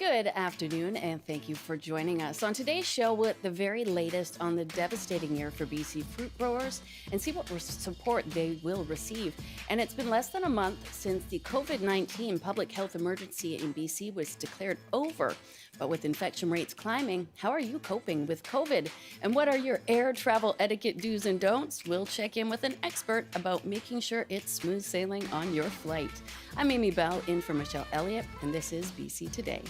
Good afternoon, and thank you for joining us on today's show with the very latest on the devastating year for BC fruit growers and see what support they will receive. And it's been less than a month since the COVID-19 public health emergency in BC was declared over. But with infection rates climbing, how are you coping with COVID? And what are your air travel etiquette do's and don'ts? We'll check in with an expert about making sure it's smooth sailing on your flight. I'm Amy Bell, in for Michelle Elliott, and this is BC Today.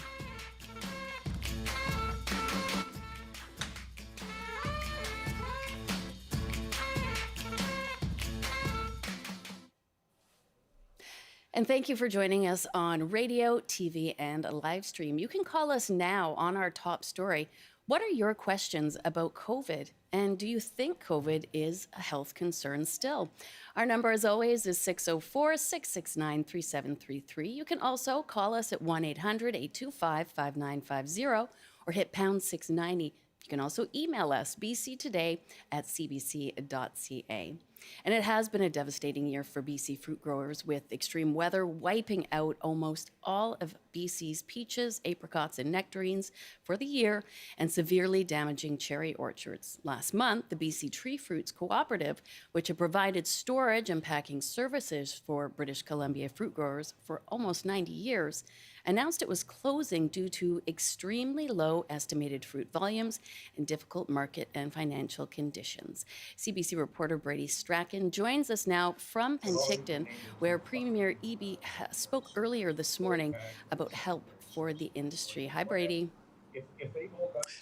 And thank you for joining us on radio, TV, and a live stream. You can call us now on our top story. What are your questions about COVID? And do you think COVID is a health concern still? Our number, as always, is 604-669-3733. You can also call us at 1-800-825-5950 or hit pound 690. You can also email us, bctoday@cbc.ca. And it has been a devastating year for BC fruit growers, with extreme weather wiping out almost all of BC's peaches, apricots, and nectarines for the year and severely damaging cherry orchards. Last month, the BC Tree Fruits Cooperative, which had provided storage and packing services for British Columbia fruit growers for almost 90 years, announced it was closing due to extremely low estimated fruit volumes and difficult market and financial conditions. CBC reporter Brady Strachan joins us now from Penticton, where Premier Eby spoke earlier this morning about help for the industry. Hi, Brady.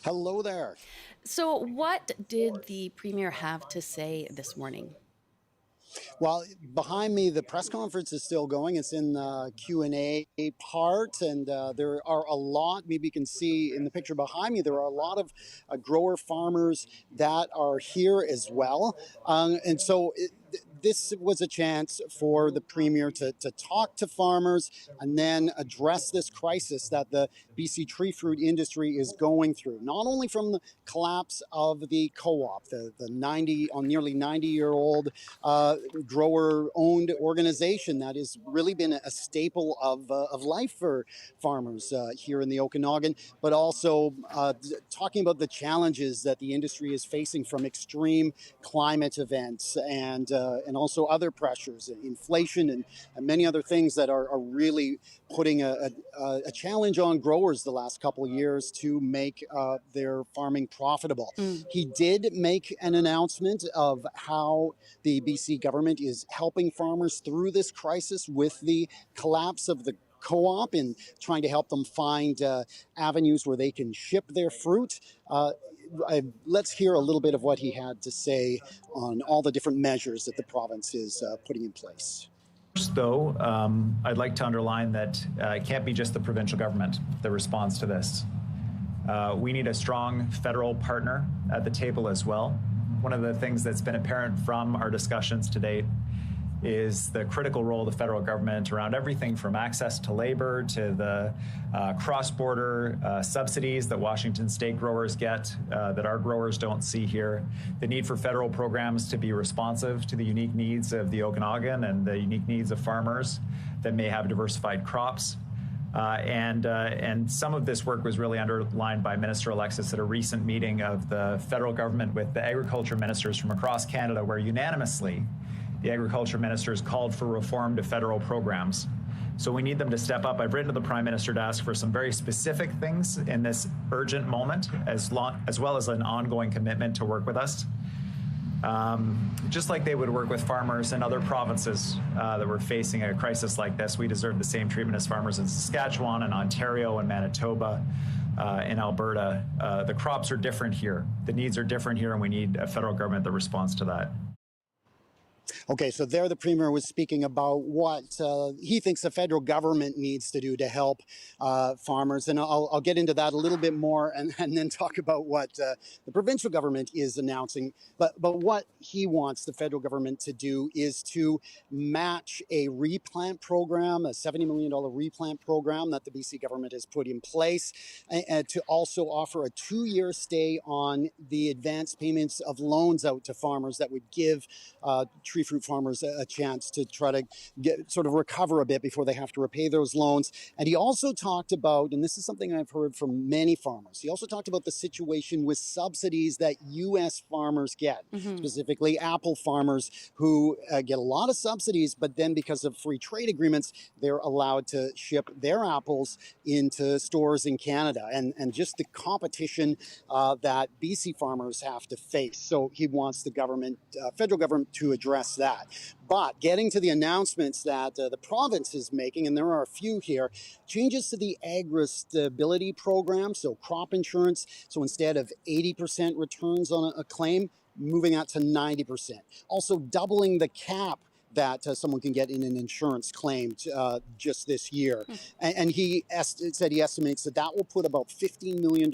Hello there. So what did the Premier have to say this morning? Well, behind me, the press conference is still going. It's in the Q&A part, and there are a lot, maybe you can see in the picture behind me, there are a lot of grower farmers that are here as well. And so this was a chance for the Premier to talk to farmers and then address this crisis that the BC tree fruit industry is going through, not only from the collapse of the co-op, the nearly 90-year-old grower-owned organization that has really been a staple of life for farmers here in the Okanagan, but also talking about the challenges that the industry is facing from extreme climate events and also other pressures, inflation and many other things that are really putting a challenge on growers the last couple of years to make their farming profitable. He did make an announcement of how the BC government is helping farmers through this crisis with the collapse of the co-op and trying to help them find avenues where they can ship their fruit. Let's hear a little bit of what he had to say on all the different measures that the province is putting in place. First, though, I'd like to underline that it can't be just the provincial government that responds to this. We need a strong federal partner at the table as well. One of the things that's been apparent from our discussions to date is the critical role of the federal government around everything from access to labor to the cross-border subsidies that Washington state growers get that our growers don't see here, the need for federal programs to be responsive to the unique needs of the Okanagan and the unique needs of farmers that may have diversified crops. And some of this work was really underlined by Minister Alexis at a recent meeting of the federal government with the agriculture ministers from across Canada, where unanimously the agriculture ministers called for reform to federal programs. So we need them to step up. I've written to the Prime Minister to ask for some very specific things in this urgent moment, as well as an ongoing commitment to work with us. Just like they would work with farmers in other provinces that were facing a crisis like this, we deserve the same treatment as farmers in Saskatchewan and Ontario and Manitoba, in Alberta. The crops are different here. The needs are different here, and we need a federal government that responds to that. Okay, so there the Premier was speaking about what he thinks the federal government needs to do to help farmers. And I'll get into that a little bit more and then talk about what the provincial government is announcing. But what he wants the federal government to do is to match a replant program, a $70 million replant program that the BC government has put in place, and to also offer a 2-year stay on the advance payments of loans out to farmers that would give tree tree fruit farmers a chance to try to get sort of recover a bit before they have to repay those loans. And he also talked about, and this is something I've heard from many farmers, he also talked about the situation with subsidies that U.S. farmers get, specifically apple farmers who get a lot of subsidies, but then because of free trade agreements, they're allowed to ship their apples into stores in Canada, and just the competition that BC farmers have to face. So he wants the government, federal government, to address that. But getting to the announcements that the province is making, and there are a few here, changes to the agri-stability program, so crop insurance. So instead of 80% returns on a claim, moving that to 90%. Also doubling the cap that someone can get in an insurance claim just this year. And he said he estimates that that will put about $15 million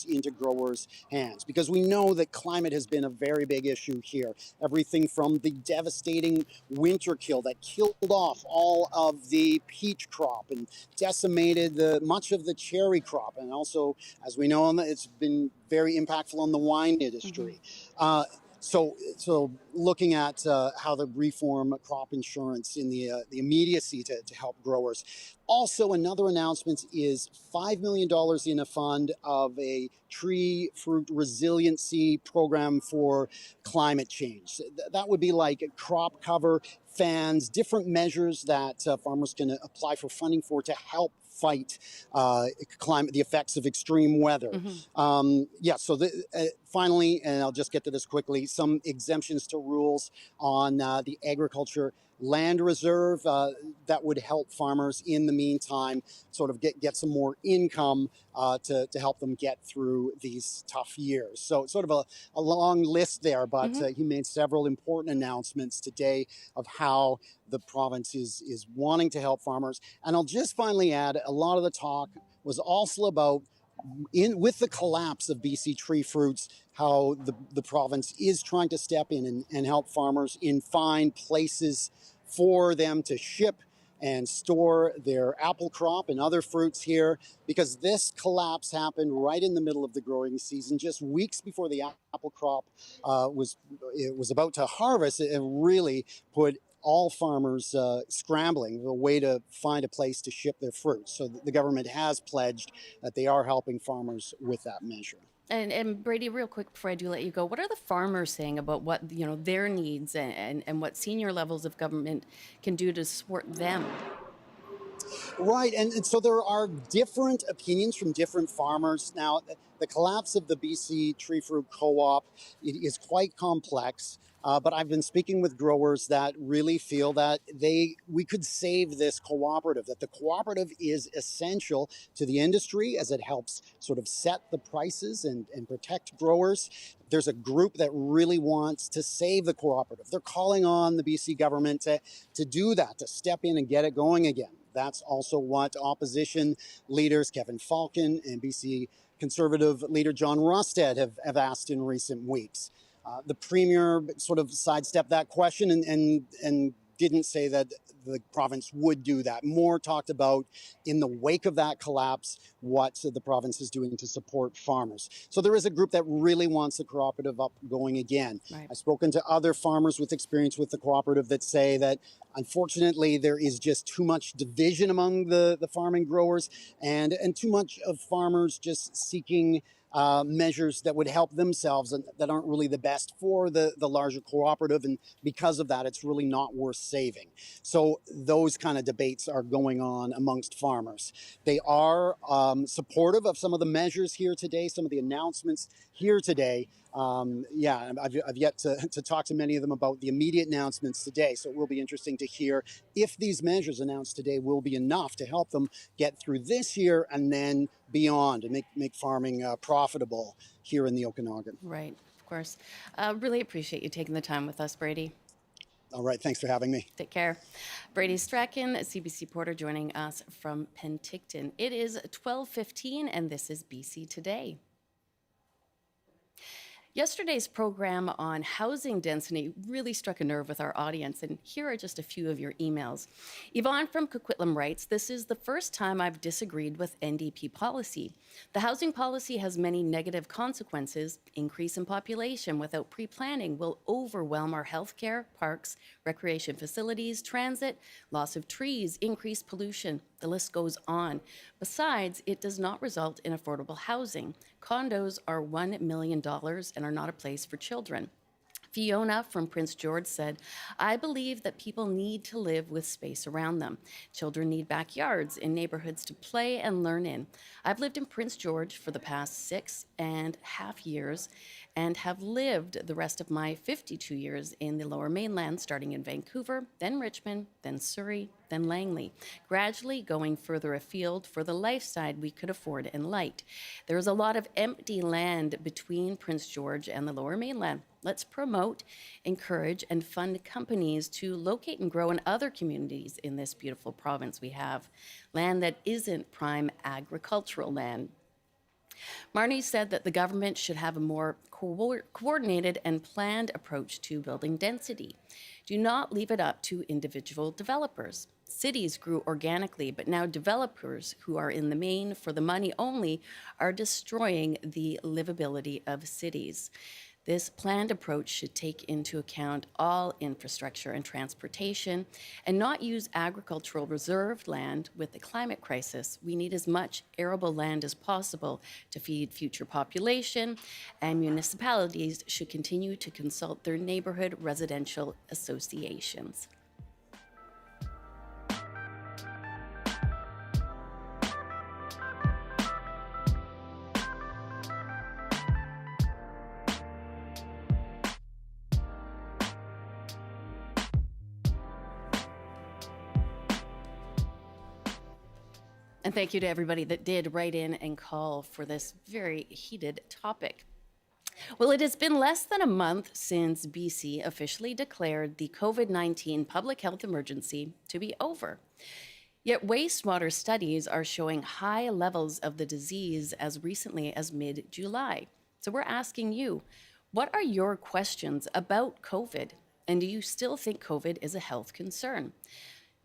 into growers' hands, because we know that climate has been a very big issue here. Everything from the devastating winter kill that killed off all of the peach crop and decimated much of the cherry crop. And also, as we know, it's been very impactful on the wine industry. So looking at how the reform crop insurance in the immediacy to help growers. Also, another announcement is $5 million in a fund of a tree fruit resiliency program for climate change. That would be like crop cover, fans, different measures that farmers can apply for funding for to help fight the effects of extreme weather. So finally, and I'll just get to this quickly, some exemptions to rules on the agriculture land reserve that would help farmers in the meantime sort of get some more income to help them get through these tough years. So sort of a long list there, but he made several important announcements today of how the province is wanting to help farmers. And I'll just finally add, a lot of the talk was also about, with the collapse of BC tree fruits, how the province is trying to step in and help farmers find places for them to ship and store their apple crop and other fruits here, because this collapse happened right in the middle of the growing season, just weeks before the apple crop was about to harvest. It really put all farmers scrambling a way to find a place to ship their fruits. So the government has pledged that they are helping farmers with that measure. And Brady, real quick before I do let you go, what are the farmers saying about what their needs and what senior levels of government can do to support them? Right, and so there are different opinions from different farmers. Now, the collapse of the BC Tree Fruit Co-op is quite complex, but I've been speaking with growers that really feel that we could save this cooperative, that the cooperative is essential to the industry as it helps sort of set the prices and protect growers. There's a group that really wants to save the cooperative. They're calling on the BC government to do that, to step in and get it going again. That's also what opposition leaders Kevin Falcon and BC Conservative leader John Rustad have asked in recent weeks. The Premier sort of sidestepped that question and didn't say that the province would do that. More talked about, in the wake of that collapse, what the province is doing to support farmers. So there is a group that really wants the cooperative up going again. Right. I've spoken to other farmers with experience with the cooperative that say that, unfortunately, there is just too much division among the farming growers and too much of farmers just seeking measures that would help themselves and that aren't really the best for the larger cooperative. And because of that, it's really not worth saving. So those kind of debates are going on amongst farmers. They are supportive of some of the measures here today, some of the announcements here today. I've yet to talk to many of them about the immediate announcements today. So it will be interesting to hear if these measures announced today will be enough to help them get through this year and then beyond, and make farming profitable here in the Okanagan. Right, of course. Really appreciate you taking the time with us, Brady. All right, thanks for having me. Take care. Brady Strachan, CBC reporter, joining us from Penticton. It is 12:15, and this is BC Today. Yesterday's program on housing density really struck a nerve with our audience, and here are just a few of your emails. Yvonne from Coquitlam writes, "This is the first time I've disagreed with NDP policy. The housing policy has many negative consequences. Increase in population without pre-planning will overwhelm our healthcare, parks, recreation facilities, transit, loss of trees, increased pollution. The list goes on. Besides, it does not result in affordable housing. Condos are $1 million and are not a place for children." Fiona from Prince George said, "I believe that people need to live with space around them. Children need backyards in neighborhoods to play and learn in. I've lived in Prince George for the past 6.5 years and have lived the rest of my 52 years in the Lower Mainland, starting in Vancouver, then Richmond, then Surrey, then Langley, gradually going further afield for the lifestyle we could afford and liked. There is a lot of empty land between Prince George and the Lower Mainland. Let's promote, encourage, and fund companies to locate and grow in other communities in this beautiful province we have. Land that isn't prime agricultural land." Marnie said that the government should have a more coordinated and planned approach to building density. Do not leave it up to individual developers. Cities grew organically, but now developers who are in the main for the money only are destroying the livability of cities. This planned approach should take into account all infrastructure and transportation and not use agricultural reserved land with the climate crisis. We need as much arable land as possible to feed future population, and municipalities should continue to consult their neighborhood residential associations. And thank you to everybody that did write in and call for this very heated topic. Well, it has been less than a month since BC officially declared the COVID-19 public health emergency to be over. Yet wastewater studies are showing high levels of the disease as recently as mid-July. So we're asking you, what are your questions about COVID? And do you still think COVID is a health concern?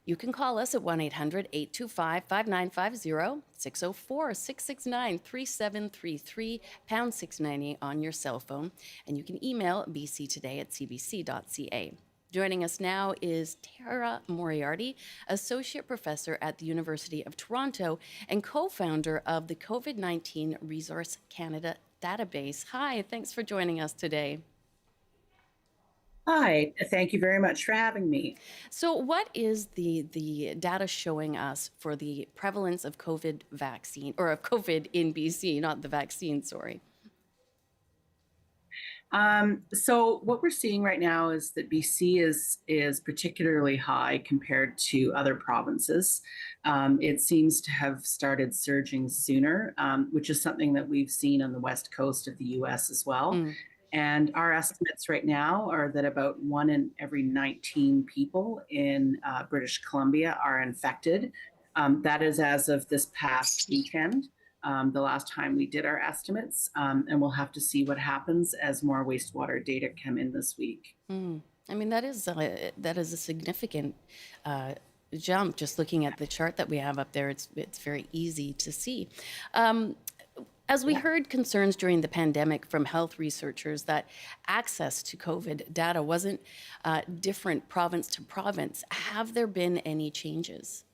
You can call us at 1-800-825-5950, 604-669-3733, pound 690 on your cell phone, and you can email bctoday@cbc.ca. Joining us now is Tara Moriarty, Associate Professor at the University of Toronto and co-founder of the COVID-19 Resource Canada database. Hi, thanks for joining us today. Hi, thank you very much for having me. So what is the data showing us for the prevalence of COVID vaccine, or of COVID in BC, not the vaccine, sorry? So what we're seeing right now is that BC is particularly high compared to other provinces. It seems to have started surging sooner, which is something that we've seen on the west coast of the US as well. And our estimates right now are that about 1 in every 19 people in British Columbia are infected. That is as of this past weekend, the last time we did our estimates. And we'll have to see what happens as more wastewater data come in this week. I mean, that is a significant jump. Just looking at the chart that we have up there, it's very easy to see. As we heard concerns during the pandemic from health researchers that access to COVID data wasn't different province to province, have there been any changes?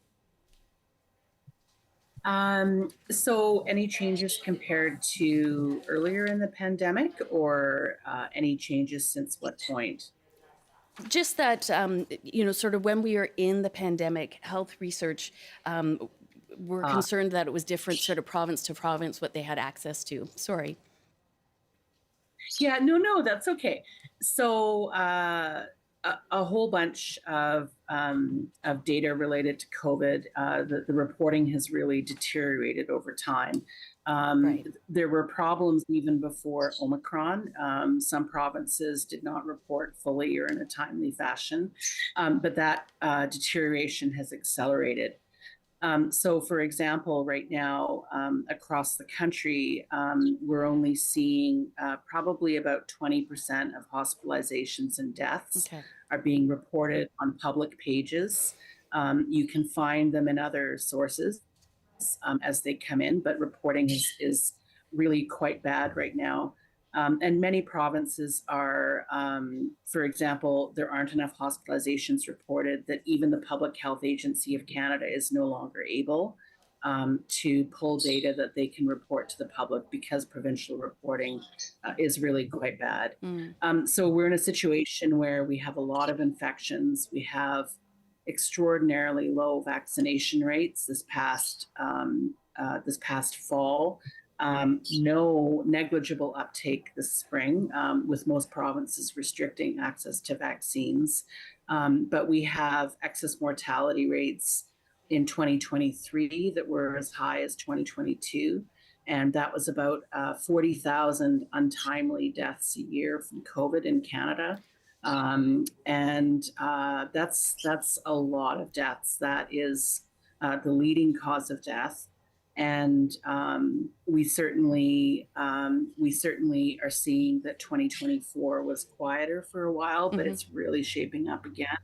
So any changes compared to earlier in the pandemic, or any changes since what point? Just that, sort of when we were in the pandemic, health research were concerned that it was different sort of province to province what they had access to. Sorry. Yeah, no, that's okay. So a whole bunch of data related to COVID, the reporting has really deteriorated over time. Right. There were problems even before Omicron. Some provinces did not report fully or in a timely fashion, but that deterioration has accelerated. So, for example, right now across the country, we're only seeing probably about 20% of hospitalizations and deaths Okay. are being reported on public pages. You can find them in other sources as they come in, but reporting is really quite bad right now. And many provinces are, for example, there aren't enough hospitalizations reported that even the Public Health Agency of Canada is no longer able to pull data that they can report to the public because provincial reporting is really quite bad. So we're in a situation where we have a lot of infections. We have extraordinarily low vaccination rates this past fall. No negligible uptake this spring, with most provinces restricting access to vaccines. But we have excess mortality rates in 2023 that were as high as 2022. And that was about 40,000 untimely deaths a year from COVID in Canada. That's a lot of deaths. That is the leading cause of death. And we certainly are seeing that 2024 was quieter for a while, but it's really shaping up again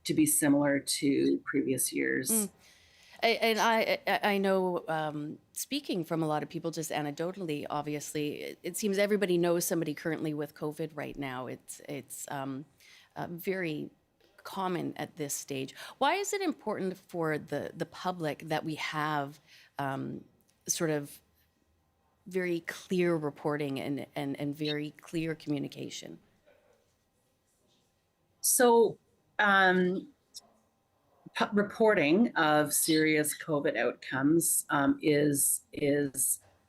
to be similar to previous years. I know, speaking from a lot of people, just anecdotally, obviously, it seems everybody knows somebody currently with COVID right now. It's very common at this stage. Why is it important for the public that we have sort of very clear reporting and very clear communication? So, reporting of serious COVID outcomes is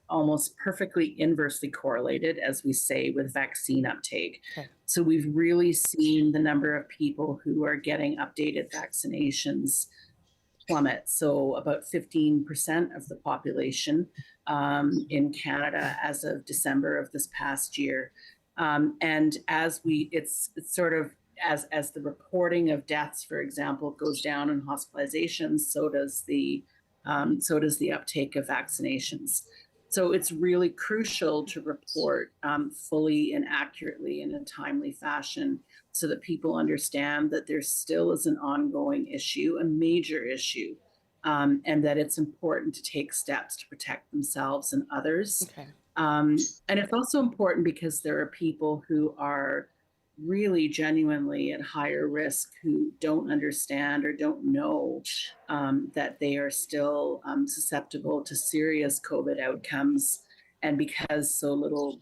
almost perfectly inversely correlated, as we say, with vaccine uptake. Okay. So we've really seen the number of people who are getting updated vaccinations plummet. So about 15% of the population in Canada as of December of this past year. And it's sort of as the reporting of deaths, for example, goes down in hospitalizations, so does the uptake of vaccinations. So it's really crucial to report fully and accurately in a timely fashion so that people understand that there still is an ongoing issue, a major issue, and that it's important to take steps to protect themselves and others. Okay. And it's also important because there are people who are really genuinely at higher risk who don't understand or don't know that they are still susceptible to serious COVID outcomes. And because so little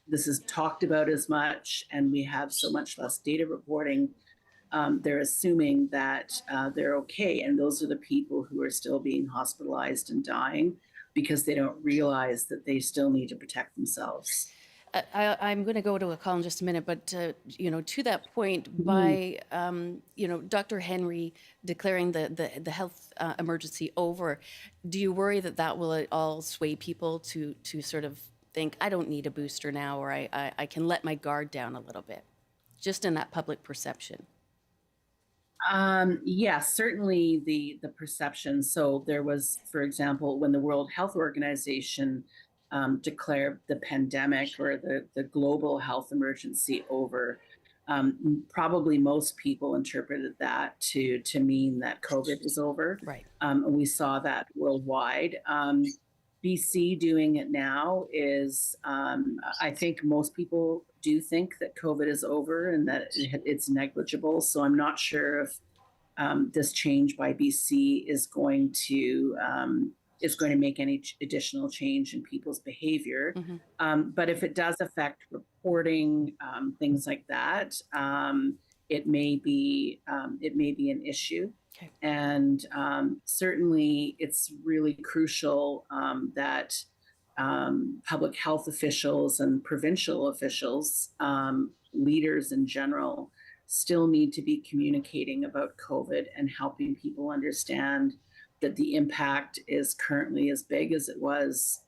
this is talked about as much and we have so much less data reporting, they're assuming that they're okay. And those are the people who are still being hospitalized and dying because they don't realize that they still need to protect themselves. I'm going to go to a call in just a minute, but to that point, by Dr. Henry declaring the health emergency over, do you worry that will all sway people to sort of think, I don't need a booster now, or I can let my guard down a little bit, just in that public perception? Yes, certainly the perception. So there was, for example, when the World Health Organization declared the pandemic or the global health emergency over, probably most people interpreted that to mean that COVID was over. Right. And we saw that worldwide. BC doing it now is, I think most people do think that COVID is over and that it's negligible. So I'm not sure if this change by BC is going to make any additional change in people's behavior. But if it does affect reporting, things like that, it may be an issue. Okay. And certainly it's really crucial that public health officials and provincial officials, leaders in general, still need to be communicating about COVID and helping people understand that the impact is currently as big as it was,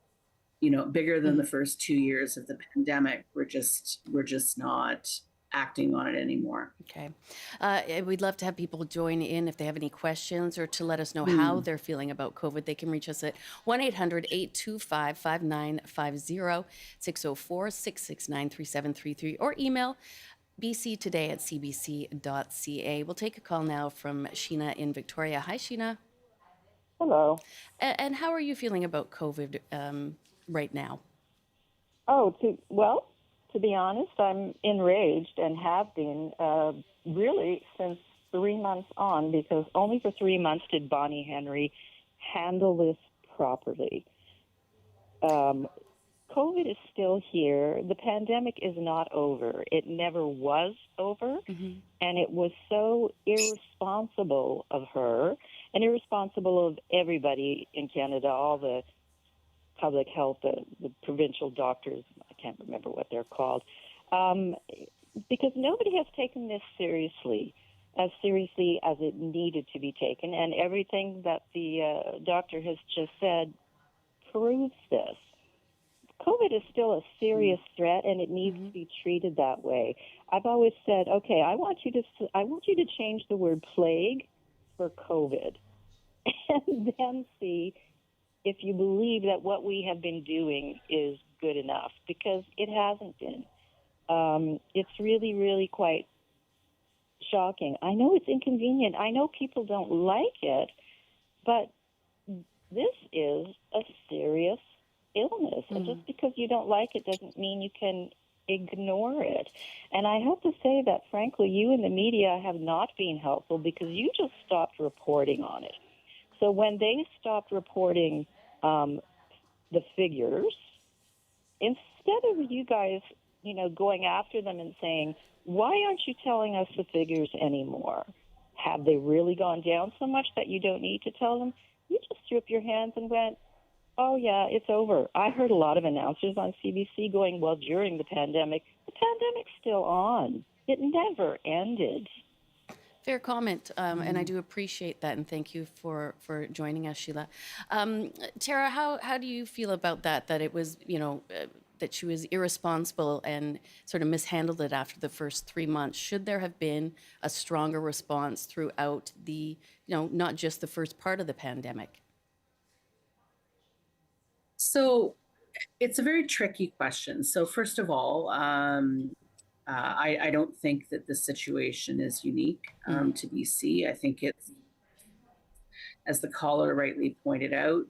bigger than the first 2 years of the pandemic. We're just not acting on it anymore. Okay. We'd love to have people join in if they have any questions or to let us know how they're feeling about COVID. They can reach us at 1-800-825-5950, 604-669-3733, or email bctoday@cbc.ca. We'll take a call now from Sheena in Victoria. Hi, Sheena. Hello. And how are you feeling about COVID right now? To be honest, I'm enraged and have been really since 3 months on, because only for 3 months did Bonnie Henry handle this properly. COVID is still here. The pandemic is not over. It never was over. And it was so irresponsible of her and irresponsible of everybody in Canada, all the public health, the provincial doctors, I can't remember what they're called, because nobody has taken this seriously as it needed to be taken. And everything that the doctor has just said proves this. COVID is still a serious threat, and it needs to be treated that way. I've always said, okay, I want you to change the word plague for COVID, and then see if you believe that what we have been doing is good enough, because it hasn't been. It's really, really quite shocking. I know it's inconvenient. I know people don't like it, but this is a serious illness. And just because you don't like it doesn't mean you can ignore it. And I have to say that, frankly, you in the media have not been helpful, because you just stopped reporting on it. So when they stopped reporting the figures, instead of you guys, going after them and saying, why aren't you telling us the figures anymore? Have they really gone down so much that you don't need to tell them? You just threw up your hands and went, oh, yeah, it's over. I heard a lot of announcers on CBC going, well, during the pandemic's still on. It never ended. Fair comment, and I do appreciate that, and thank you for joining us, Sheila. Tara, how do you feel about that it was, that she was irresponsible and sort of mishandled it after the first 3 months? Should there have been a stronger response throughout the, not just the first part of the pandemic? So it's a very tricky question. So first of all, I don't think that the situation is unique to BC. I think it's, as the caller rightly pointed out,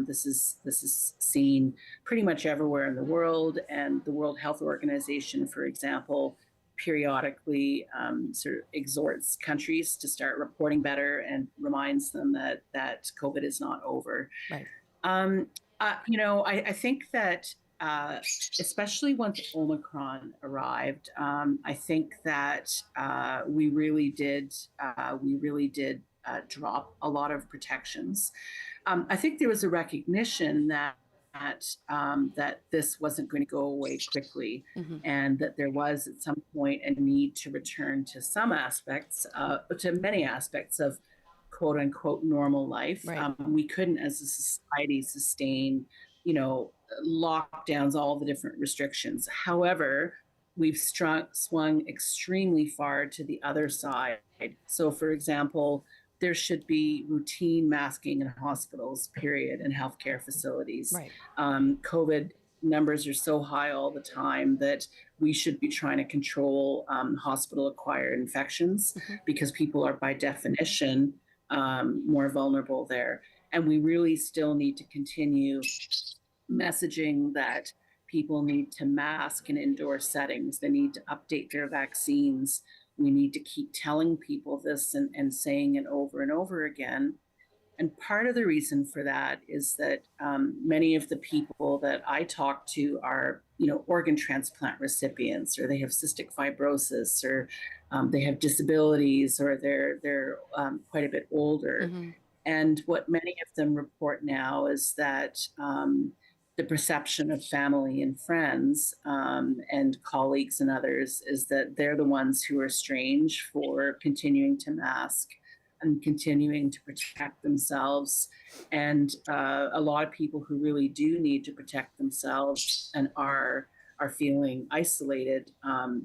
this is seen pretty much everywhere in the world. And the World Health Organization, for example, periodically sort of exhorts countries to start reporting better and reminds them that COVID is not over. Right. I think that especially once Omicron arrived, I think that we really did drop a lot of protections. I think there was a recognition that this wasn't going to go away quickly, and that there was at some point a need to return to some aspects, to many aspects of quote unquote normal life. Right. We couldn't as a society sustain, lockdowns, all the different restrictions. However, we've swung extremely far to the other side. So for example, there should be routine masking in hospitals, period, and healthcare facilities. Right. COVID numbers are so high all the time that we should be trying to control hospital-acquired infections, because people are by definition more vulnerable there. And we really still need to continue messaging that people need to mask in indoor settings. They need to update their vaccines. We need to keep telling people this and saying it over and over again. And part of the reason for that is that many of the people that I talk to are, organ transplant recipients, or they have cystic fibrosis, or they have disabilities, or they're quite a bit older. And what many of them report now is that the perception of family and friends and colleagues and others is that they're the ones who are strange for continuing to mask and continuing to protect themselves. And a lot of people who really do need to protect themselves and are are feeling isolated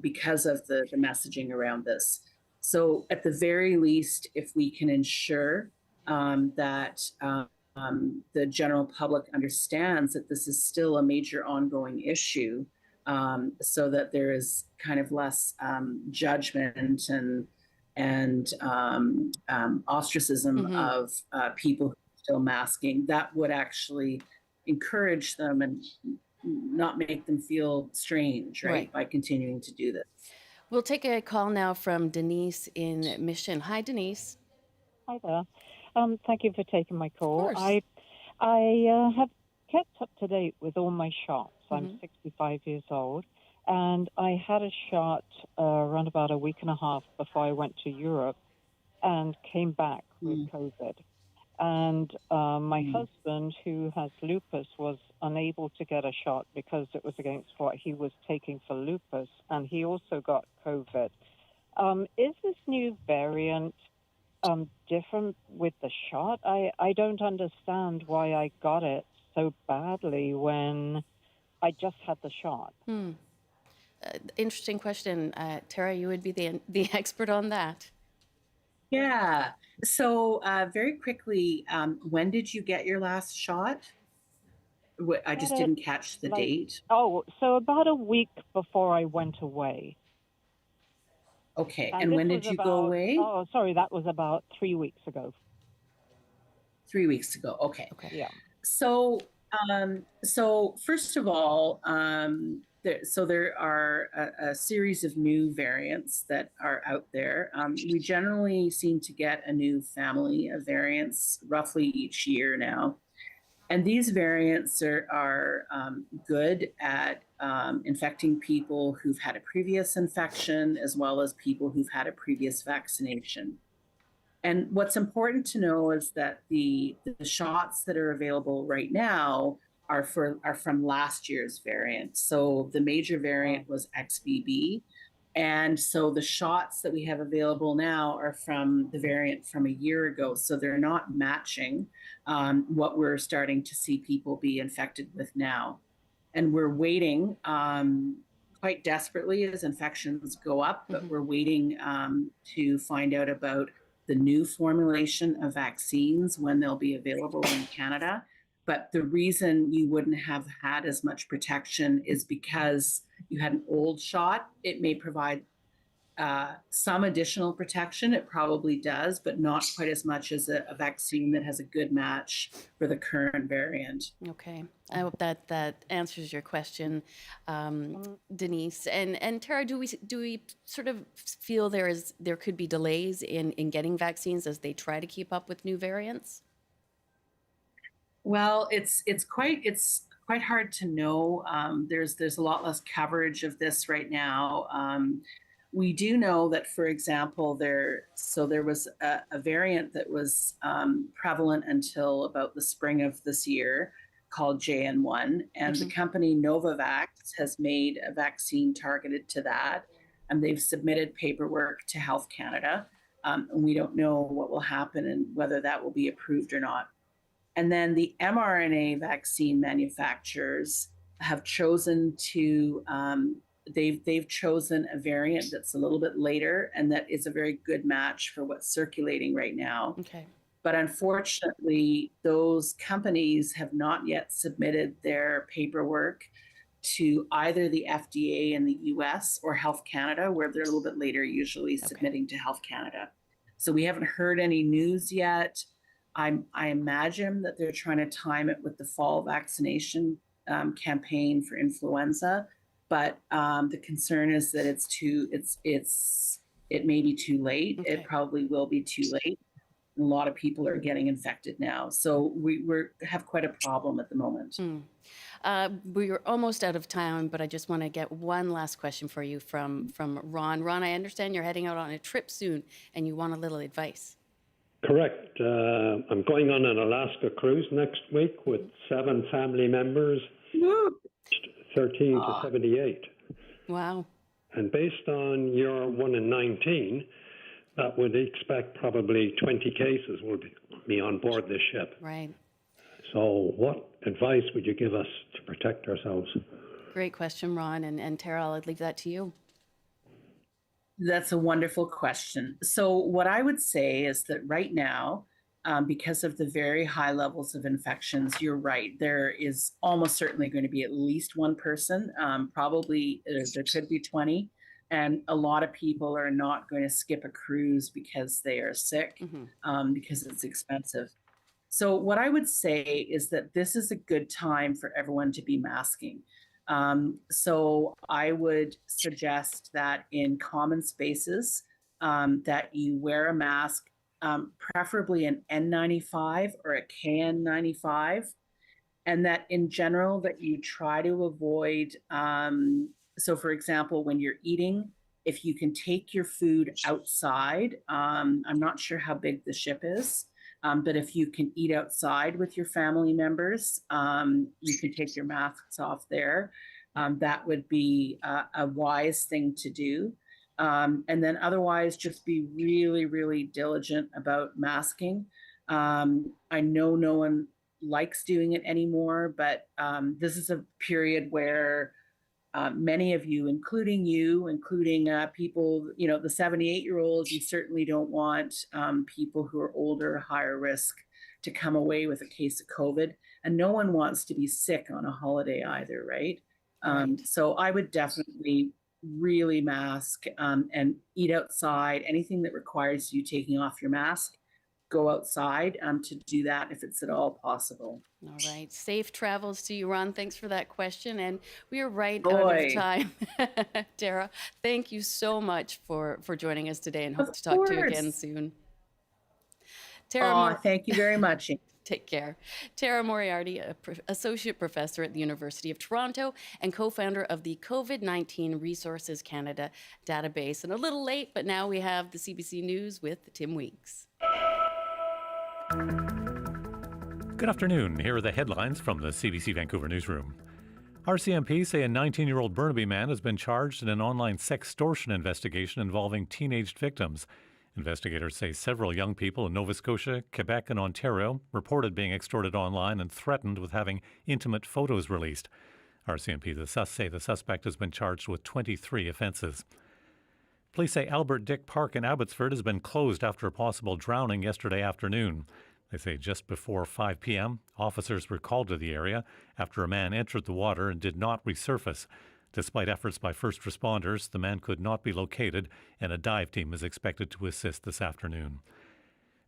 because of the messaging around this. So at the very least, if we can ensure that the general public understands that this is still a major ongoing issue, so that there is kind of less judgment and ostracism of people who are still masking, that would actually encourage them and not make them feel strange, right? By continuing to do this. We'll take a call now from Denise in Mission. Hi, Denise. Hi there. Thank you for taking my call. Of course. I have kept up to date with all my shots. I'm 65 years old, and I had a shot around about a week and a half before I went to Europe and came back with COVID. And my husband, who has lupus, was unable to get a shot because it was against what he was taking for lupus, and he also got COVID. Is this new variant different with the shot? I don't understand why I got it so badly when I just had the shot. Interesting question. Tara, you would be the expert on that. Yeah. So very quickly, when did you get your last shot? I just didn't catch the date. Oh, so about a week before I went away. Okay. And when did you go away? Oh, sorry, that was about 3 weeks ago. 3 weeks ago. Okay. Yeah. So, so first of all, there are a series of new variants that are out there. We generally seem to get a new family of variants roughly each year now. And these variants are good at infecting people who've had a previous infection, as well as people who've had a previous vaccination. And what's important to know is that the shots that are available right now are from last year's variant. So the major variant was XBB. And so the shots that we have available now are from the variant from a year ago. So they're not matching what we're starting to see people be infected with now. And we're waiting quite desperately as infections go up, but we're waiting to find out about the new formulation of vaccines when they'll be available in Canada. But the reason you wouldn't have had as much protection is because you had an old shot. It may provide some additional protection. It probably does, but not quite as much as a vaccine that has a good match for the current variant. Okay. I hope that answers your question, Denise. And Tara, do we sort of feel there could be delays in getting vaccines as they try to keep up with new variants? Well, it's quite hard to know. There's a lot less coverage of this right now. We do know that, for example, there was a variant that was prevalent until about the spring of this year called JN1, and the company Novavax has made a vaccine targeted to that, and they've submitted paperwork to Health Canada. And we don't know what will happen and whether that will be approved or not. And then the mRNA vaccine manufacturers have chosen to, they've chosen a variant that's a little bit later and that is a very good match for what's circulating right now. Okay. But unfortunately, those companies have not yet submitted their paperwork to either the FDA in the US or Health Canada, where they're a little bit later usually submitting to Health Canada. So we haven't heard any news yet. I imagine that they're trying to time it with the fall vaccination campaign for influenza, but the concern is that it may be too late. Okay. It probably will be too late. A lot of people are getting infected now, so we have quite a problem at the moment. We're almost out of time, but I just want to get one last question for you from Ron. Ron, I understand you're heading out on a trip soon, and you want a little advice. Correct. I'm going on an Alaska cruise next week with 7 family members, 13 to 78. Wow. And based on your 1 in 19, that would expect probably 20 cases will be on board this ship. Right. So what advice would you give us to protect ourselves? Great question, Ron. And Tara, I'll leave that to you. That's a wonderful question. So what I would say is that right now, because of the very high levels of infections, you're right. There is almost certainly going to be at least one person. Probably there could be 20. And a lot of people are not going to skip a cruise because they are sick, because it's expensive. So what I would say is that this is a good time for everyone to be masking. So I would suggest that in common spaces, that you wear a mask, preferably an N95 or a KN95, and that in general that you try to avoid. So, for example, when you're eating, if you can take your food outside, I'm not sure how big the ship is. But if you can eat outside with your family members, you can take your masks off there. That would be a wise thing to do. And then otherwise, just be really, really diligent about masking. I know no one likes doing it anymore, but this is a period where many of you, including people, the 78-year-olds, you certainly don't want people who are older, higher risk to come away with a case of COVID. And no one wants to be sick on a holiday either, right? So I would definitely really mask and eat outside. Anything that requires you taking off your mask, go outside to do that if it's at all possible. All right. Safe travels to you, Ron. Thanks for that question. And we are out of time. Tara, thank you so much for joining us today, and hope to talk to you again soon. Tara, thank you very much. Take care. Tara Moriarty, Associate Professor at the University of Toronto and co-founder of the COVID-19 Resources Canada database. And a little late, but now we have the CBC News with Tim Weeks. Good afternoon. Here are the headlines from the CBC Vancouver newsroom. RCMP say a 19-year-old Burnaby man has been charged in an online sextortion investigation involving teenaged victims. Investigators say several young people in Nova Scotia, Quebec, and Ontario reported being extorted online and threatened with having intimate photos released. RCMP say the suspect has been charged with 23 offences. Police say Albert Dick Park in Abbotsford has been closed after a possible drowning yesterday afternoon. They say just before 5 p.m., officers were called to the area after a man entered the water and did not resurface. Despite efforts by first responders, the man could not be located, and a dive team is expected to assist this afternoon.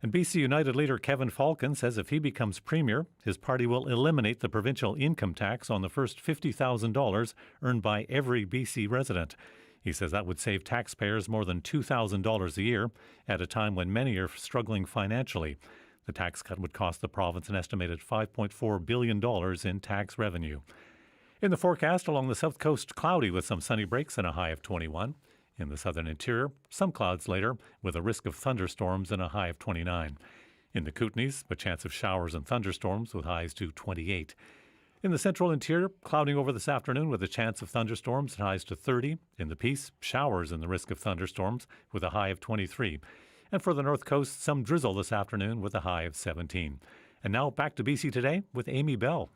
And BC United leader Kevin Falcon says if he becomes premier, his party will eliminate the provincial income tax on the first $50,000 earned by every BC resident. He says that would save taxpayers more than $2,000 a year at a time when many are struggling financially. The tax cut would cost the province an estimated $5.4 billion in tax revenue. In the forecast, along the south coast, cloudy with some sunny breaks and a high of 21. In the southern interior, some clouds later with a risk of thunderstorms and a high of 29. In the Kootenays, a chance of showers and thunderstorms with highs to 28. In the central interior, clouding over this afternoon with a chance of thunderstorms and highs to 30. In the Peace, showers and the risk of thunderstorms with a high of 23. And for the north coast, some drizzle this afternoon with a high of 17. And now back to BC Today with Amy Bell.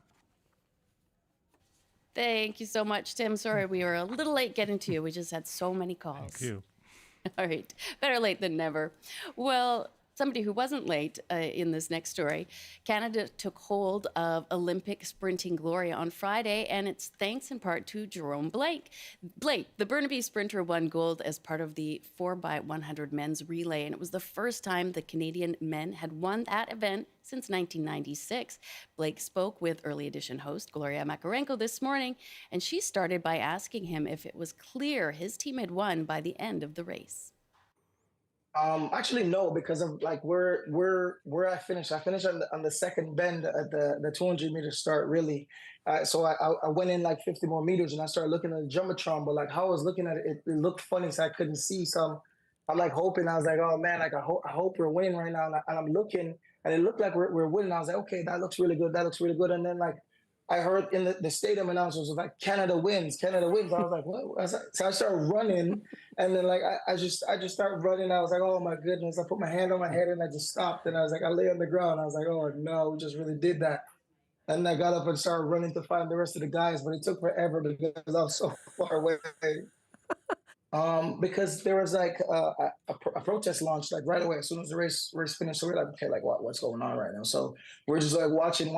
Thank you so much, Tim. Sorry, we were a little late getting to you. We just had so many calls. Thank you. All right. Better late than never. Well, somebody who wasn't late in this next story, Canada took hold of Olympic sprinting glory on Friday, and it's thanks in part to Jerome Blake. The Burnaby sprinter, won gold as part of the 4x100 men's relay, and it was the first time the Canadian men had won that event since 1996. Blake spoke with Early Edition host Gloria Makarenko this morning, and she started by asking him if it was clear his team had won by the end of the race. Actually, no, because of like where I finished. I finished on the second bend at the 200-meter start, really. So I went in like 50 more meters, and I started looking at the jumbotron. But like how I was looking at it, it looked funny, so I couldn't see. So I'm like hoping. I was like, oh man, like I hope we're winning right now. And I'm looking, and it looked like we're winning. I was like, okay, that looks really good. That looks really good. And then like I heard in the stadium announcers was like, Canada wins. I was like, what? So I started running, and then like I just started running. I was like, oh my goodness. I put my hand on my head and I just stopped, and I was like, I lay on the ground. I was like, oh no, we just really did that. And I got up and started running to find the rest of the guys, but it took forever because I was so far away. Because there was like a protest launched like right away as soon as the race finished. So we're like, okay, like what's going on right now? So we're just like watching,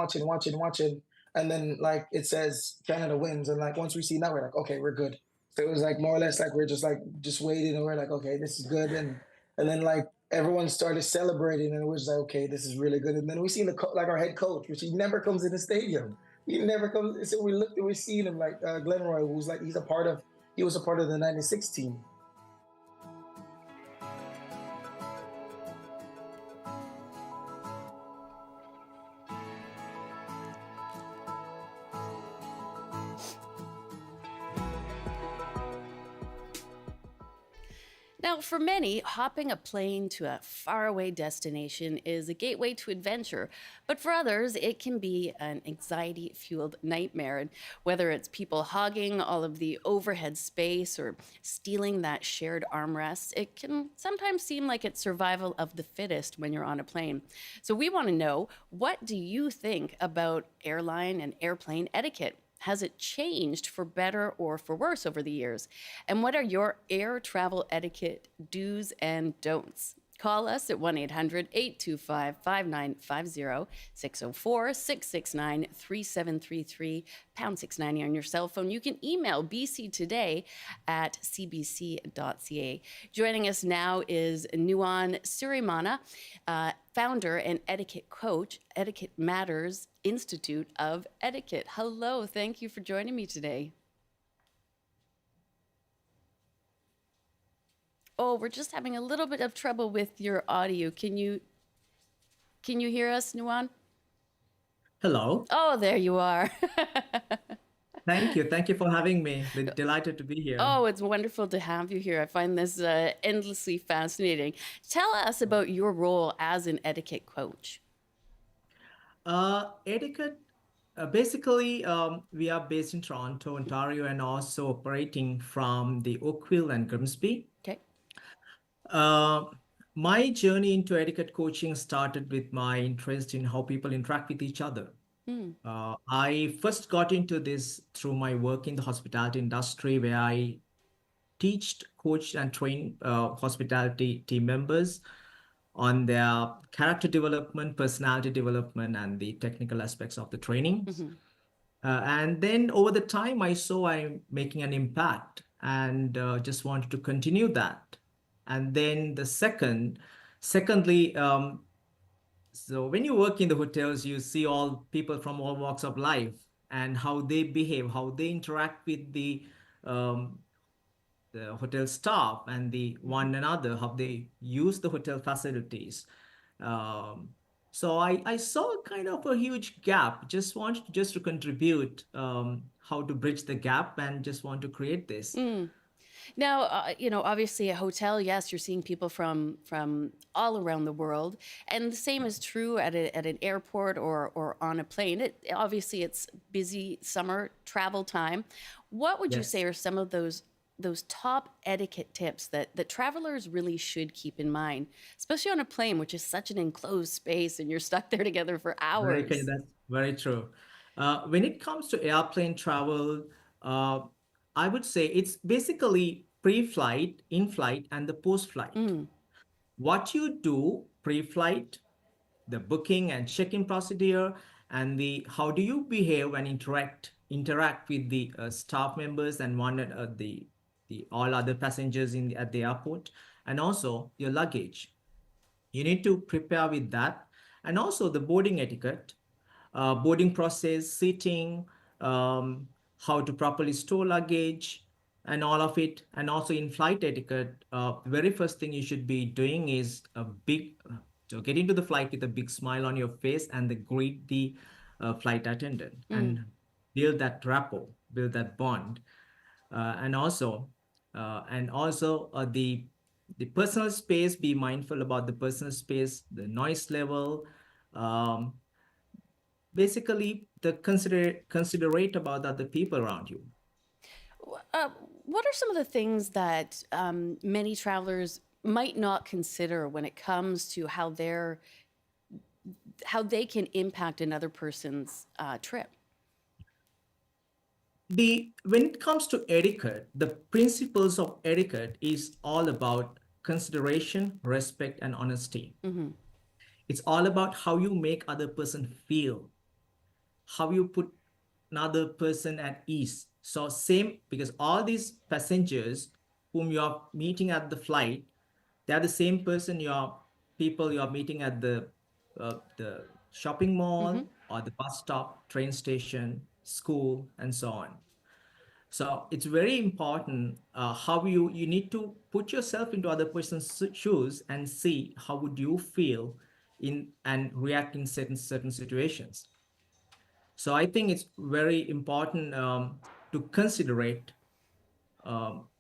and then like it says Canada wins, and like once we see that, we're like, okay, we're good. So it was like more or less like we're just waiting, and we're like, okay, this is good, and then like everyone started celebrating, and it was like, okay, this is really good. And then we seen like our head coach, which he never comes in the stadium. He never comes. So we looked and we seen him like Glenroy, who's like he was a part of the '96 team. Now, for many, hopping a plane to a faraway destination is a gateway to adventure, but for others, it can be an anxiety fueled nightmare. And whether it's people hogging all of the overhead space or stealing that shared armrest, it can sometimes seem like it's survival of the fittest when you're on a plane. So, we want to know, what do you think about airline and airplane etiquette? Has it changed for better or for worse over the years? And what are your air travel etiquette do's and don'ts? Call us at 1-800-825-5950, 604-669-3733, pound 690 on your cell phone. You can email bctoday@cbc.ca. Joining us now is Nuwan Sirimanna, founder and etiquette coach, Etiquette Matters Institute of Etiquette. Hello, thank you for joining me today. Oh, we're just having a little bit of trouble with your audio. Can you hear us, Nuwan? Hello. Oh, there you are. Thank you. Thank you for having me. Delighted to be here. Oh, it's wonderful to have you here. I find this endlessly fascinating. Tell us about your role as an etiquette coach. Etiquette, basically, we are based in Toronto, Ontario, and also operating from the Oakville and Grimsby. Okay. My journey into etiquette coaching started with my interest in how people interact with each other. I first got into this through my work in the hospitality industry, where I teach, coach, and train hospitality team members on their character development, personality development, and the technical aspects of the trainings. And then over the time, I saw I'm making an impact and just wanted to continue that. And then secondly, so when you work in the hotels, you see all people from all walks of life and how they behave, how they interact with the hotel staff and the one another, how they use the hotel facilities. So I saw kind of a huge gap. Just wanted to contribute how to bridge the gap and just want to create this. Now, obviously a hotel, yes, you're seeing people from all around the world, and the same is true at an airport or on a plane. Obviously it's busy summer travel time. What would you Yes. say are some of those top etiquette tips that travelers really should keep in mind, especially on a plane, which is such an enclosed space and you're stuck there together for hours? That's very true. When it comes to airplane travel, I would say it's basically pre-flight, in-flight, and the post-flight. What you do pre-flight, the booking and check-in procedure, and the how do you behave when interact with the staff members and the all other passengers at the airport, and also your luggage. You need to prepare with that, and also the boarding etiquette, boarding process, seating, how to properly store luggage, and all of it. And also in flight etiquette, very first thing you should be doing is to get into the flight with a big smile on your face and greet the flight attendant and build that rapport, build that bond, and also the personal space. Be mindful about the personal space, the noise level. Um, Basically, considerate about the other people around you. What are some of the things that many travelers might not consider when it comes to how how they can impact another person's trip. When it comes to etiquette, the principles of etiquette is all about consideration, respect, and honesty. It's all about how you make other person feel, how you put another person at ease. So same, because all these passengers whom you are meeting at the flight, they're the same person people you are meeting at the shopping mall or the bus stop, train station, school, and so on. So it's very important how you need to put yourself into other person's shoes and see how would you feel in and react in certain situations. So I think it's very important to consider it.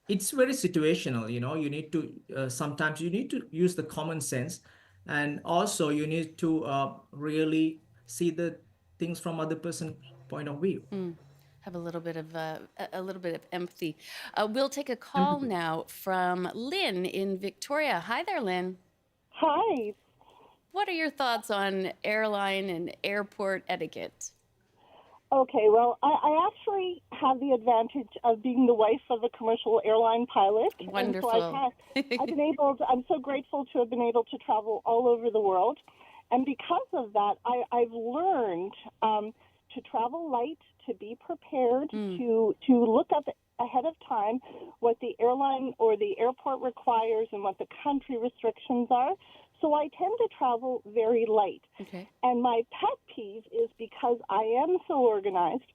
It's very situational, you need to sometimes you need to use the common sense, and also you need to really see the things from other person's point of view. Have a little bit of empathy. We'll take a call now from Lynn in Victoria. Hi there, Lynn. Hi. What are your thoughts on airline and airport etiquette? Okay, well, I actually have the advantage of being the wife of a commercial airline pilot. Wonderful. And so I'm so grateful to have been able to travel all over the world. And because of that, I've learned to travel light, to be prepared, to look up ahead of time what the airline or the airport requires and what the country restrictions are. So I tend to travel very light. Okay. And my pet peeve is because I am so organized,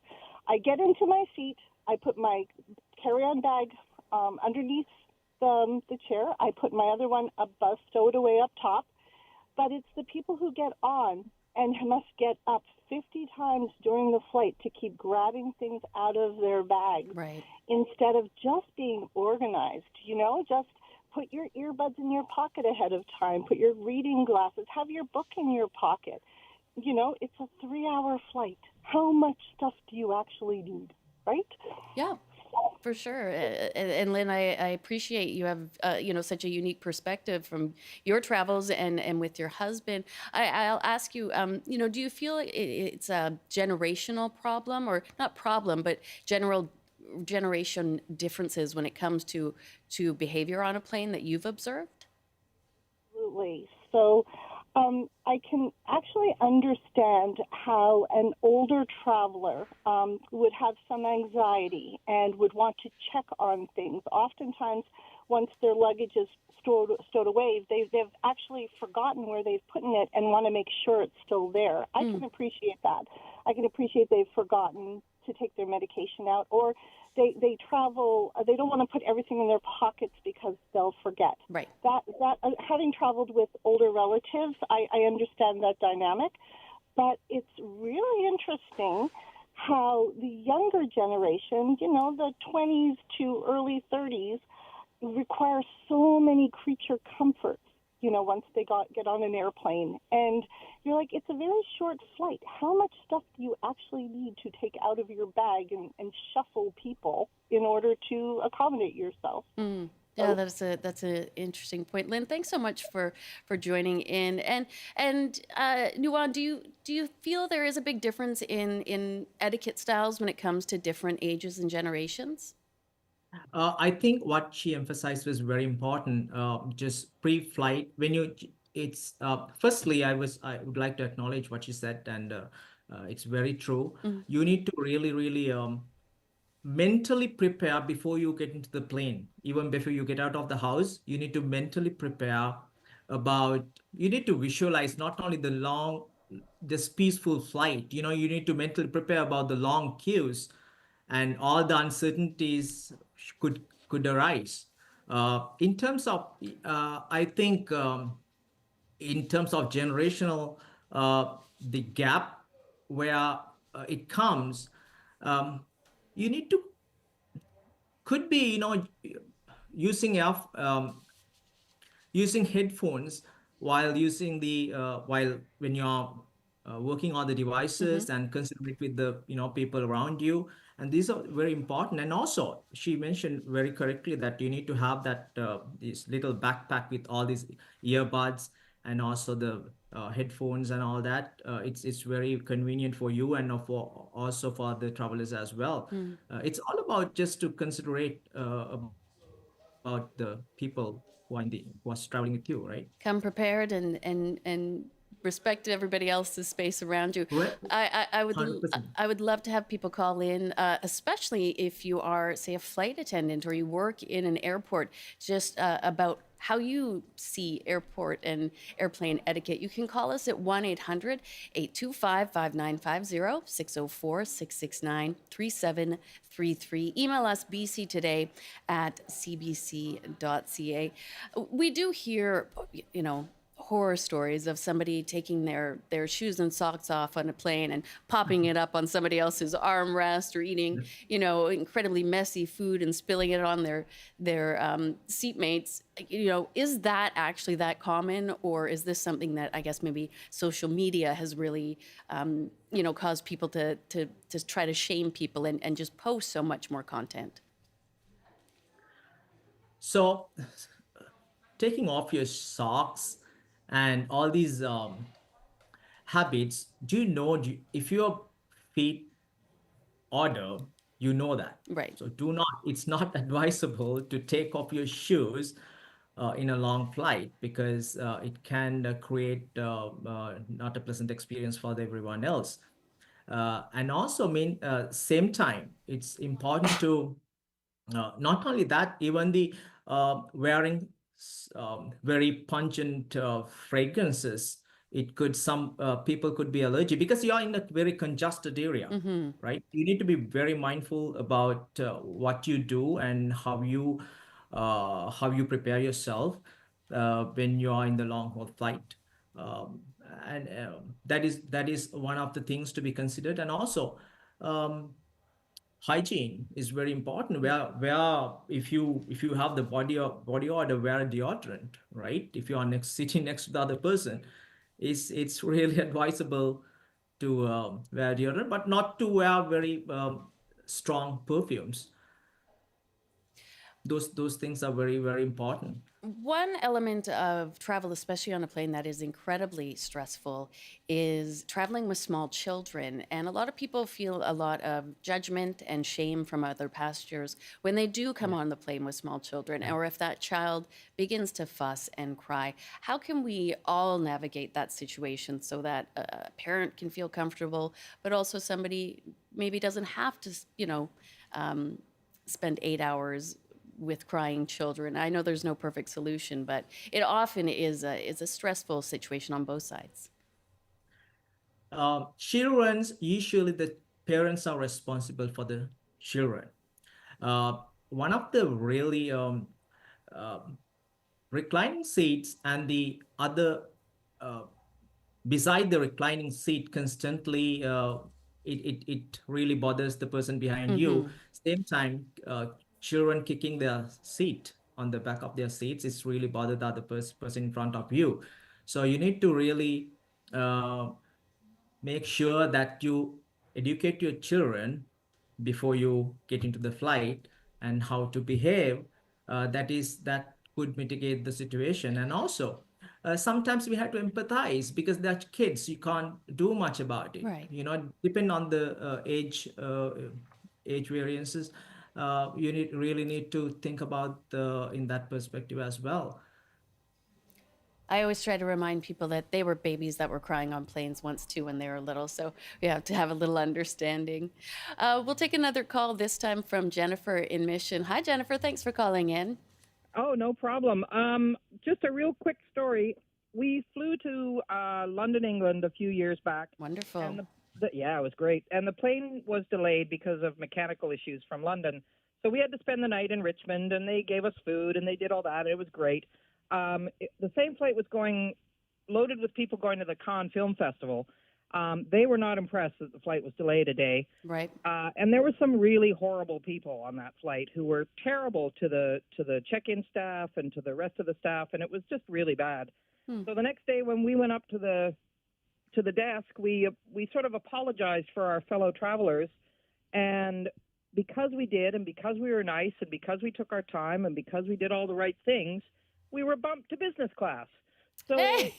I get into my seat, I put my carry-on bag underneath the chair, I put my other one above, stow it away up top, but it's the people who get on and must get up 50 times during the flight to keep grabbing things out of their bag, right, instead of just being organized, just put your earbuds in your pocket ahead of time, put your reading glasses, have your book in your pocket. It's a 3-hour flight. How much stuff do you actually need, right? Yeah, for sure. And Lynn, I appreciate you have, such a unique perspective from your travels and with your husband. I'll ask you, do you feel it's a generational problem, or not problem, but generation differences when it comes to behavior on a plane that you've observed? Absolutely. So I can actually understand how an older traveler would have some anxiety and would want to check on things. Oftentimes, once their luggage is stowed away, they've actually forgotten where they've put it and want to make sure it's still there. I can appreciate that. I can appreciate they've forgotten to take their medication out, or they travel, they don't want to put everything in their pockets because they'll forget. Right. That having traveled with older relatives, I understand that dynamic, but it's really interesting how the younger generation, the 20s to early 30s, require so many creature comforts, once they get on an airplane. And you're like, it's a very short flight. How much stuff do you actually need to take out of your bag and shuffle people in order to accommodate yourself? Yeah, that's an interesting point, Lynn. Thanks so much for joining in. And Nuwan, do you feel there is a big difference in etiquette styles when it comes to different ages and generations? I think what she emphasized was very important. Just pre-flight, firstly, I would like to acknowledge what she said, and it's very true. You need to really mentally prepare before you get into the plane. Even before you get out of the house, you need to mentally prepare you need to visualize not only this peaceful flight, you need to mentally prepare about the long queues and all the uncertainties could arise. In terms of, I think, in terms of generational, the gap where it comes, you need to could be using using headphones while when you're working on the devices and consider it with the people around you, and these are very important. And also she mentioned very correctly that you need to have that this little backpack with all these earbuds and also the headphones and all that. It's very convenient for you and for also for the travelers as well. It's all about just to considerate about the people who was traveling with you, right? Come prepared and respect everybody else's space around you. Correct. I would 100%. I would love to have people call in, especially if you are, say, a flight attendant or you work in an airport, just about how you see airport and airplane etiquette. You can call us at 1-800-825-5950, 604-669-3733. Email us bctoday@cbc.ca. We do hear, horror stories of somebody taking their shoes and socks off on a plane and popping it up on somebody else's armrest, or eating, incredibly messy food and spilling it on their seatmates. Is that actually that common, or is this something that I guess maybe social media has really, caused people to try to shame people and just post so much more content? So taking off your socks and all these habits, if your feet order, you know that. Right. So it's not advisable to take off your shoes in a long flight, because it can create not a pleasant experience for everyone else. And also, same time, it's important to not only that, even the wearing very pungent fragrances, it could some people could be allergic, because you are in a very congested area, right? You need to be very mindful about what you do and how you prepare yourself when you are in the long haul flight. And that is one of the things to be considered. And also, hygiene is very important. Where if you have the body odor, wear a deodorant, right? If you are sitting next to the other person, it's really advisable to wear deodorant, but not to wear very strong perfumes. Those things are very, very important. One element of travel, especially on a plane, that is incredibly stressful is traveling with small children. And a lot of people feel a lot of judgment and shame from other passengers when they do come on the plane with small children, or if that child begins to fuss and cry. How can we all navigate that situation so that a parent can feel comfortable, but also somebody maybe doesn't have to, spend 8 hours with crying children? I know there's no perfect solution, but it often is a stressful situation on both sides. Children's, usually the parents are responsible for the children. One of the really reclining seats and the other beside the reclining seat constantly, it really bothers the person behind you. Same time, children kicking their seat on the back of their seats, it's really bothered the other person in front of you. So you need to really make sure that you educate your children before you get into the flight, and how to behave. That could mitigate the situation. And also, sometimes we have to empathize, because they're kids, you can't do much about it. Right. Depend on the age variances. You really need to think about in that perspective as well. I always try to remind people that they were babies that were crying on planes once too when they were little, so we have to have a little understanding. We'll take another call, this time from Jennifer in Mission. Hi, Jennifer. Thanks for calling in. Oh, no problem. Just a real quick story. We flew to London, England a few years back. Wonderful. And yeah, it was great. And the plane was delayed because of mechanical issues from London. So we had to spend the night in Richmond, and they gave us food, and they did all that. It was great. The same flight was loaded with people going to the Cannes Film Festival. They were not impressed that the flight was delayed a day. Right. And there were some really horrible people on that flight who were terrible to the check-in staff and to the rest of the staff, and it was just really bad. So the next day when we went up to the desk, we sort of apologized for our fellow travelers, and because we did, and because we were nice, and because we took our time, and because we did all the right things, we were bumped to business class. So, Hey.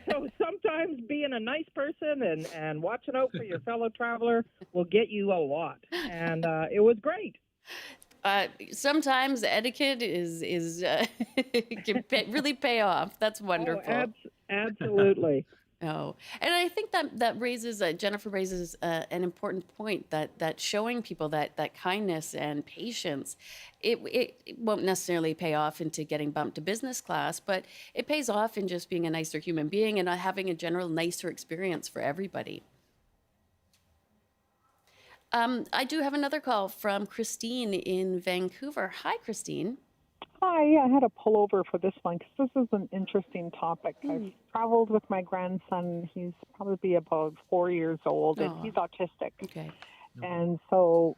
so sometimes being a nice person and watching out for your fellow traveler will get you a lot. And it was great. Sometimes etiquette is can really pay off. That's wonderful. Oh, absolutely. Oh, and I think that raises Jennifer raises an important point that showing people that kindness and patience, it won't necessarily pay off into getting bumped to business class, but it pays off in just being a nicer human being and having a general nicer experience for everybody. I do have another call from Christine in Vancouver. Hi, Christine. Hi, I had to pull over for this one because this is an interesting topic. I've traveled with my grandson. He's probably about 4 years old, and he's autistic. Okay. And so,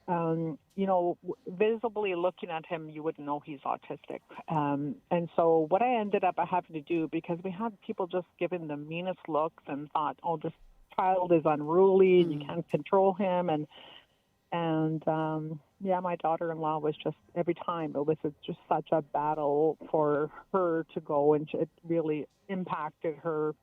visibly looking at him, you wouldn't know he's autistic. And so what I ended up having to do, because we had people just giving the meanest looks and thought, oh, this child is unruly, you can't control him. And my daughter-in-law was just, every time, it was just such a battle for her to go, and it really impacted her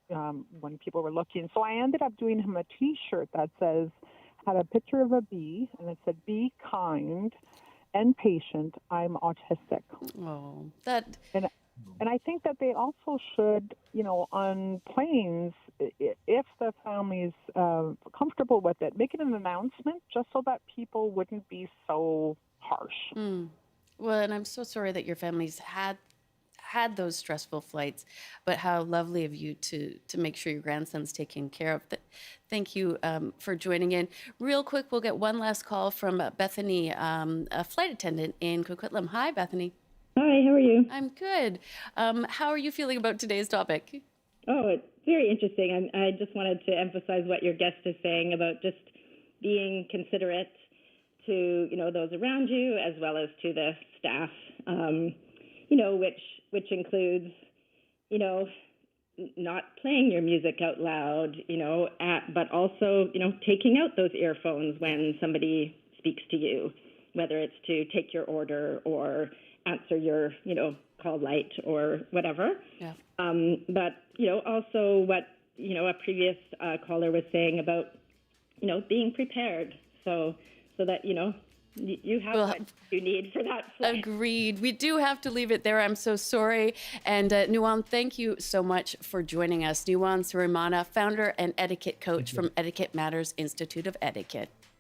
when people were looking. So I ended up doing him a T-shirt that had a picture of a bee, and it said, "Be kind and patient, I'm autistic." Oh, And I think that they also should, on planes, if the family's comfortable with it, make it an announcement just so that people wouldn't be so harsh. Well, and I'm so sorry that your family's had those stressful flights, but how lovely of you to make sure your grandson's taken care of. Thank you for joining in. Real quick, we'll get one last call from Bethany, a flight attendant in Coquitlam. Hi, Bethany. Hi, how are you? I'm good. How are you feeling about today's topic? Oh, it's very interesting. I just wanted to emphasize what your guest is saying about just being considerate to, those around you as well as to the staff, which includes, not playing your music out loud, but also, taking out those earphones when somebody speaks to you, whether it's to take your order or answer your, call light or whatever. Yeah. But, also what, a previous caller was saying about, being prepared so that, you have what you need for that flight. Agreed. We do have to leave it there. I'm so sorry. And Nuwan, thank you so much for joining us. Nuwan Sirimanna, founder and etiquette coach from Etiquette Matters Institute of Etiquette.